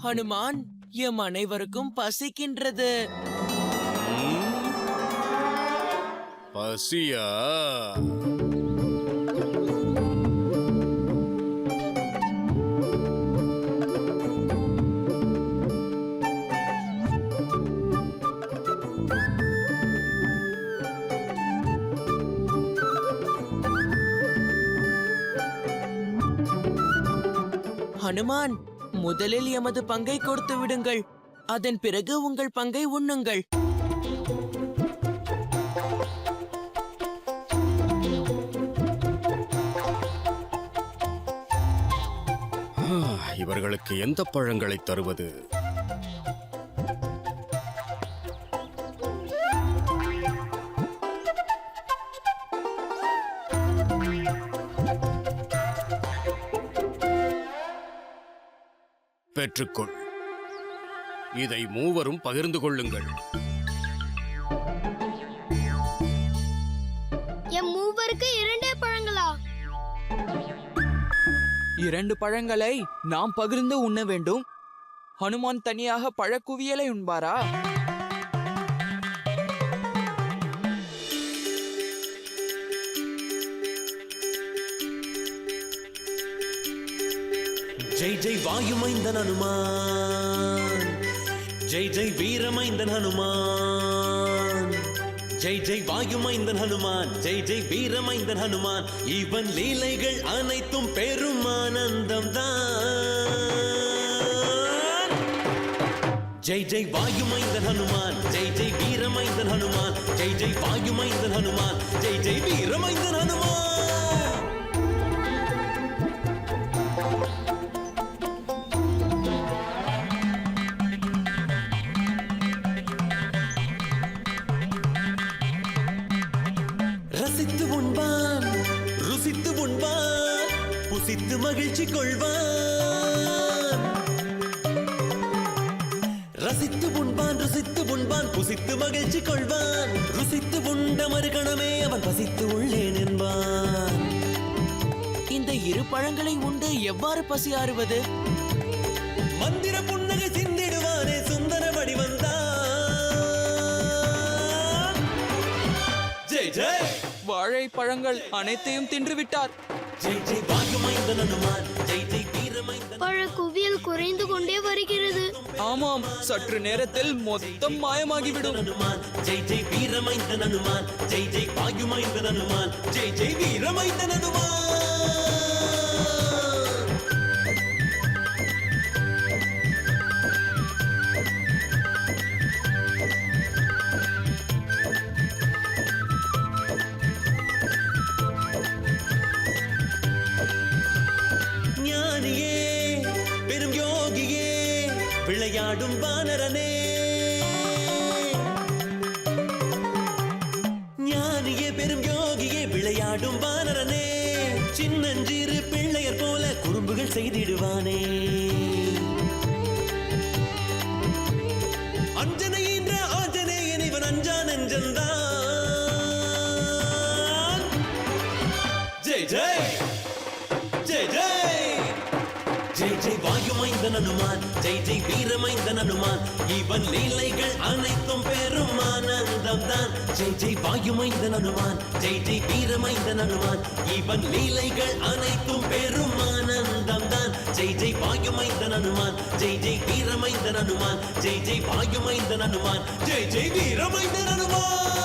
Hanuman, M அனைவருக்கும் பசிக்கின்றது. பசியா? ஹனுமான், முதலில் எமது பங்கை கொடுத்து விடுங்கள். அதன் பிறகு உங்கள் பங்கை உண்ணுங்கள். இவர்களுக்கு எந்த பழங்களை தருவது? பெற்றுக்கொள். இதை மூவரும் பகிர்ந்து கொள்ளுங்கள். எம் மூவருக்கு 2 பழங்களா? 2 பழங்களை நாம் பகிர்ந்து உண்ண வேண்டும். ஹனுமான் தனியாக பழக்குவியலை உண்பாரா? ஜெய் ஜெய் வாயுமைந்தன் ஹனுமான், ஜெய் ஜெய் வீரமைந்தன் ஹனுமான், ஜெய் ஜெய் வாயுமைந்தன் ஹனுமான், ஜெய் ஜெய் வீரமைந்தன் ஹனுமான். இவன் லீலைகள் அனைத்தும் பெரும் ஆனந்தம் தான். ஜெய் ஜெய் வாயுமைந்தன் ஹனுமான், ஜெய் ஜெய் வீரமைந்தன் ஹனுமான், ஜெய் ஜெய் வாயுமைந்தன் ஹனுமான், ஜெய் ஜெய் வீரமைந்தன் ஹனுமான். ரசித்து உண்பான், ருசித்து உண்பான், புசித்து மகிழ்ச்சி கொள்வான். ரசித்து உண்பான், ருசித்து உண்பான், புசித்து மகிழ்ச்சி கொள்வான். ருசித்து உண்ட மறுகணமே அவன் பசித்து உள்ளேன் என்பான். இந்த 2 பழங்களை உண்டு எவ்வாறு பசி ஆறுவது? மந்திர புன்னகை சிந்திடுவானே சுந்தர வடிவந்தான். ஜெய் ஜெய் வாழைப்பழங்கள் அனைத்தையும் தின்றுவிட்டார். ஜெய் ஜெய் வாயுமைந்தன் ஹனுமான், ஜெய் ஜெய் வீரமைந்தன். பழ குவியல் குறைந்து கொண்டே வருகிறது. ஆமாம், சற்று நேரத்தில் மொத்தம் மாயமாகிவிடும். ஹனுமான், ஜெய் ஜெய் வீரமைந்தன் ஹனுமான், ஜெய் ஜெய் வாயுமைந்தன் ஹனுமான், ஜெய் ஜெய் வீரமைந்தன் ஹனுமான். ஞானியே, பெரும் யோகியே, விளையாடும் வானரனே. ஞானியே, பெரும் யோகியே, விளையாடும் வானரனே. சின்னஞ்சிறு பிள்ளையர் போல குறும்புகள் செய்திடுவானே. அஞ்சனையின்ற ஆஞ்சநேயன் இவன் அஞ்சா நெஞ்சந்தான். ஜெய் ஜெய் ஜெய் ஜெய் ஜெய் ஜெய் வாயுமைந்தன் ஹனுமான், ஜெய் ஜெய் வீரமைந்தன் ஹனுமான். இவன் லீலைகள் அனைத்தும் பெரும் ஆனந்தம் தான். ஜெய் ஜெய் வாயுமைந்தன் ஹனுமான், ஜெய் ஜெய் வீரமைந்தன் ஹனுமான். இவன் லீலைகள் அனைத்தும் பெரும் ஆனந்தம் தான். ஜெய் ஜெய் வாயுமைந்தன் ஹனுமான், ஜெய் ஜெய் வீரமைந்தன் ஹனுமான், ஜெய் ஜெய் வாயுமைந்தன் ஹனுமான், ஜெய் ஜெய் வீரமைந்தன் ஹனுமான்.